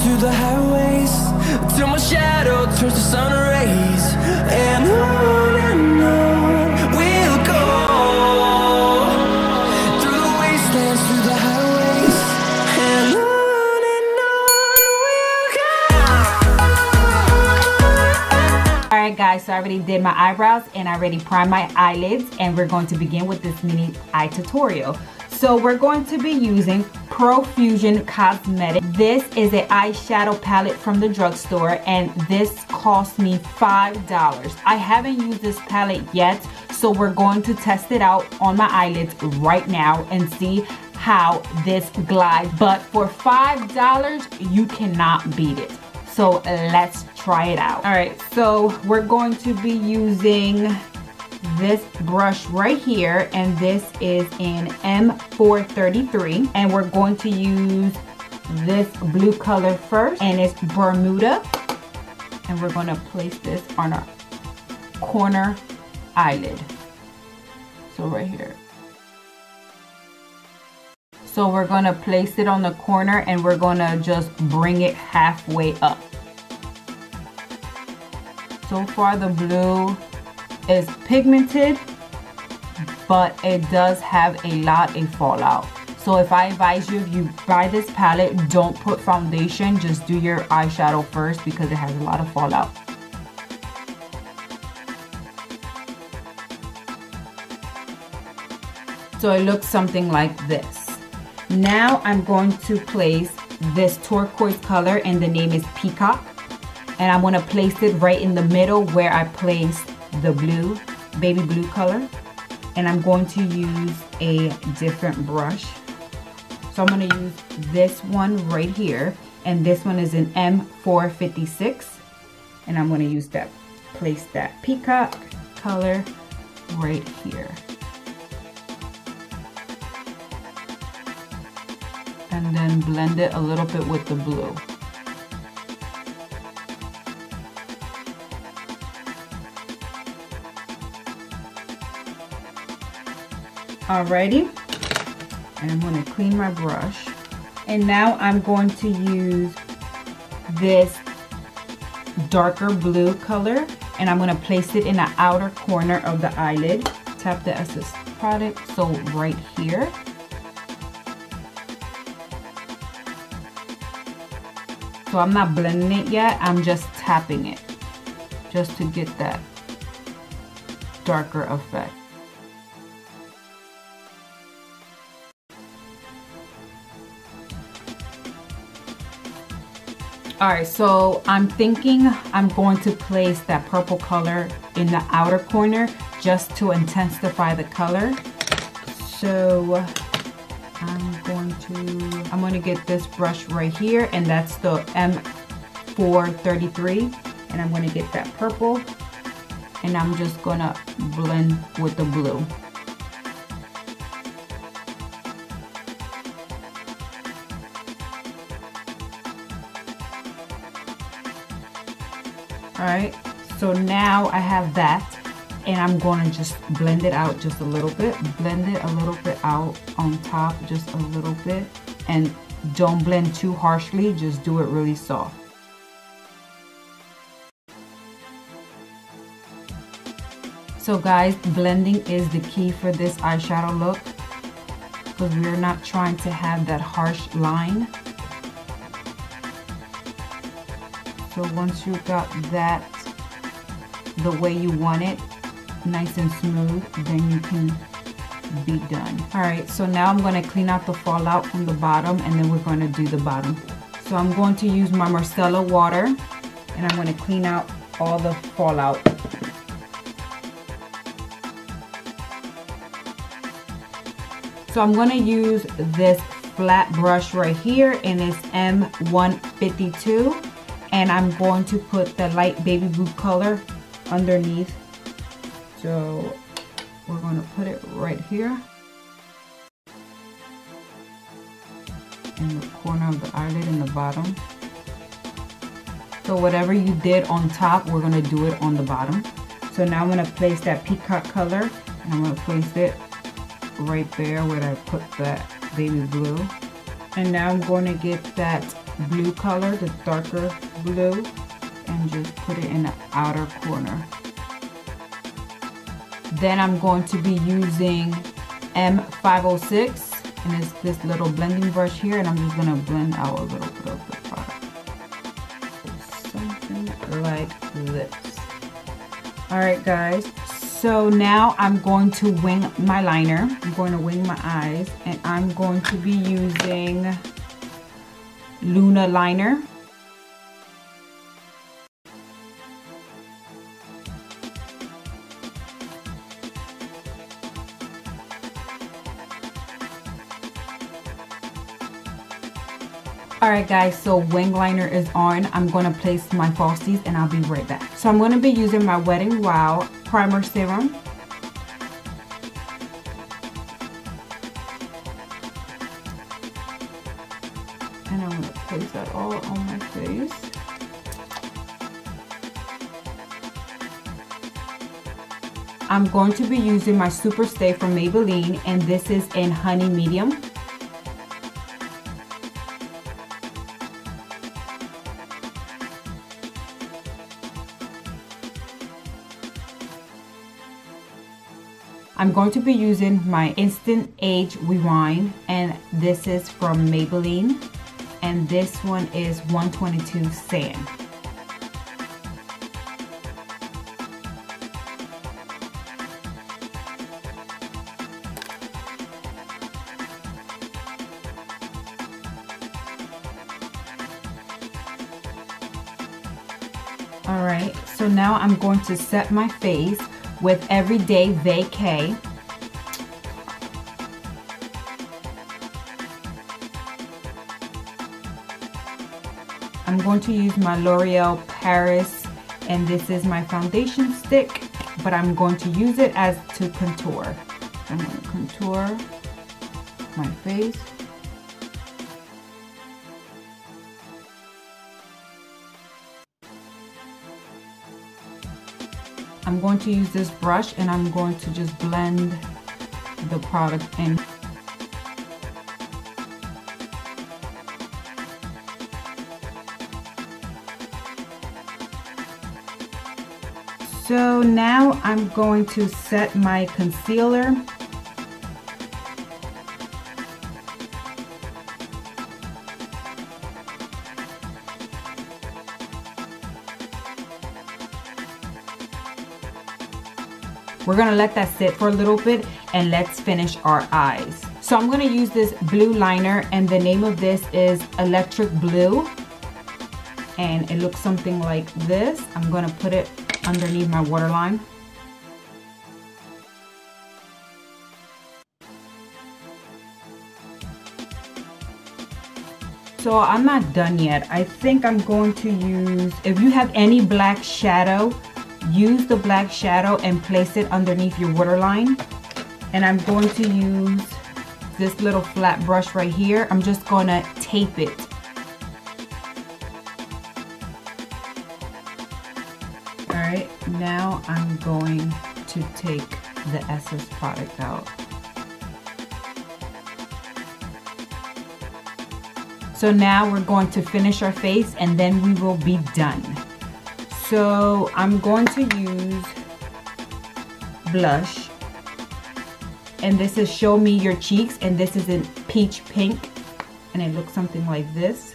through the highways, till my shadow turns to sun rays, and on we'll go, through the wastelands, through the highways, and on we'll go. Alright guys, so I already did my eyebrows and I already primed my eyelids, and we're going to begin with this mini eye tutorial. So we're going to be using Profusion Cosmetics. This is an eyeshadow palette from the drugstore, and this cost me $5. I haven't used this palette yet, so we're going to test it out on my eyelids right now and see how this glides. But for $5, you cannot beat it. So let's try it out. All right, so we're going to be using this brush right here, and this is in M433, and we're going to use this blue color first, and it's Bermuda, and we're going to place this on our corner eyelid, so right here. So we're going to place it on the corner, and we're going to just bring it halfway up. So far the blue is pigmented, but it does have a lot of fallout. So if I advise you, if you buy this palette, don't put foundation, just do your eyeshadow first because it has a lot of fallout. So it looks something like this. Now I'm going to place this turquoise color, and the name is Peacock, and I'm going to place it right in the middle where I placed the blue, baby blue color, and I'm going to use a different brush. So I'm going to use this one right here, and this one is an M456, and I'm going to use that, place that peacock color right here, and then blend it a little bit with the blue. Alrighty, and I'm going to clean my brush, and now I'm going to use this darker blue color, and I'm going to place it in the outer corner of the eyelid. Tap the Essence product, so right here. So I'm not blending it yet, I'm just tapping it just to get that darker effect. Alright, so I'm thinking I'm going to place that purple color in the outer corner just to intensify the color. So I'm going to get this brush right here, and that's the M433, and I'm going to get that purple, and I'm just going to blend with the blue. Alright, so now I have that, and I'm going to just blend it out just a little bit. Blend it a little bit out on top, just a little bit, and don't blend too harshly, just do it really soft. So guys, blending is the key for this eyeshadow look, because we're not trying to have that harsh line. So once you got that the way you want it, nice and smooth, then you can be done. Alright, so now I'm going to clean out the fallout from the bottom, and then we're going to do the bottom. So I'm going to use my micellar water, and I'm going to clean out all the fallout. So I'm going to use this flat brush right here, and it's M152. And I'm going to put the light baby blue color underneath. So we're going to put it right here in the corner of the eyelid in the bottom. So whatever you did on top, we're going to do it on the bottom. So now I'm going to place that peacock color, and I'm going to place it right there where I put that baby blue. And now I'm going to get that blue color, the darker blue, and just put it in the outer corner. Then I'm going to be using M506, and it's this little blending brush here, and I'm just gonna blend out a little bit of the product. Something like this. All right, guys. So now I'm going to wing my liner. I'm going to wing my eyes, and I'm going to be using Luna liner. Alright guys, so wing liner is on. I'm going to place my falsies and I'll be right back. So I'm going to be using my Wet n Wild primer serum. And I'm going to place that all on my face. I'm going to be using my Super Stay from Maybelline, and this is in Honey Medium. I'm going to be using my Instant Age Rewind, and this is from Maybelline, and this one is 122 Sand. Alright, so now I'm going to set my face with Everyday Vacay. I'm going to use my L'Oreal Paris, and this is my foundation stick, but I'm going to use it as to contour. I'm going to contour my face. I'm going to use this brush, and I'm going to just blend the product in. So now I'm going to set my concealer. We're gonna let that sit for a little bit, and let's finish our eyes. So I'm gonna use this blue liner, and the name of this is Electric Blue, and it looks something like this. I'm gonna put it underneath my waterline. So I'm not done yet. I think I'm going to use, if you have any black shadow, use the black shadow and place it underneath your waterline. And I'm going to use this little flat brush right here. I'm just gonna tape it. Alright, now I'm going to take the Essence product out. So now we're going to finish our face, and then we will be done. So I'm going to use blush, and this is Show Me Your Cheeks, and this is in Peach Pink, and it looks something like this.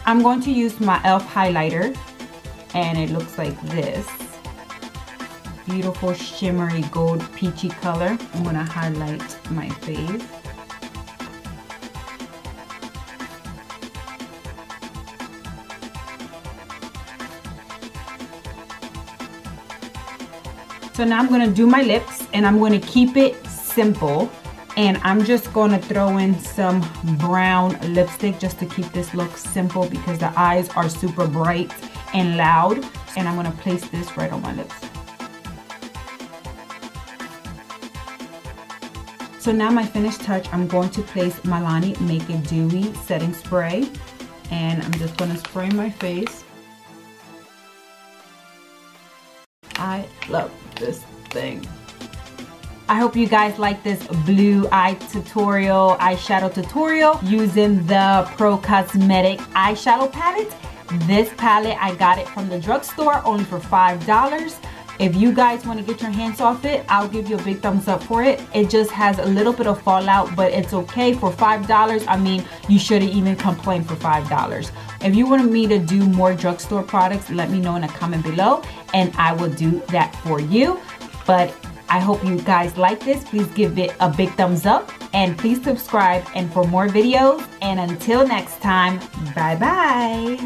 I'm going to use my e.l.f. highlighter, and it looks like this. Beautiful shimmery gold peachy color. I'm going to highlight my face. So now I'm going to do my lips, and I'm going to keep it simple, and I'm just going to throw in some brown lipstick just to keep this look simple, because the eyes are super bright and loud, and I'm going to place this right on my lips. So now my finished touch, I'm going to place Milani Make It Dewy setting spray, and I'm just going to spray my face. I love this thing. I hope you guys like this blue eyeshadow tutorial using the Pro Cosmetic eyeshadow palette. This palette, I got it from the drugstore only for $5. If you guys want to get your hands off it, I'll give you a big thumbs up for it. It just has a little bit of fallout, but it's okay for $5. I mean, you shouldn't even complain for $5. If you want me to do more drugstore products, let me know in a comment below and I will do that for you. But I hope you guys like this. Please give it a big thumbs up and please subscribe and for more videos. And until next time, bye bye.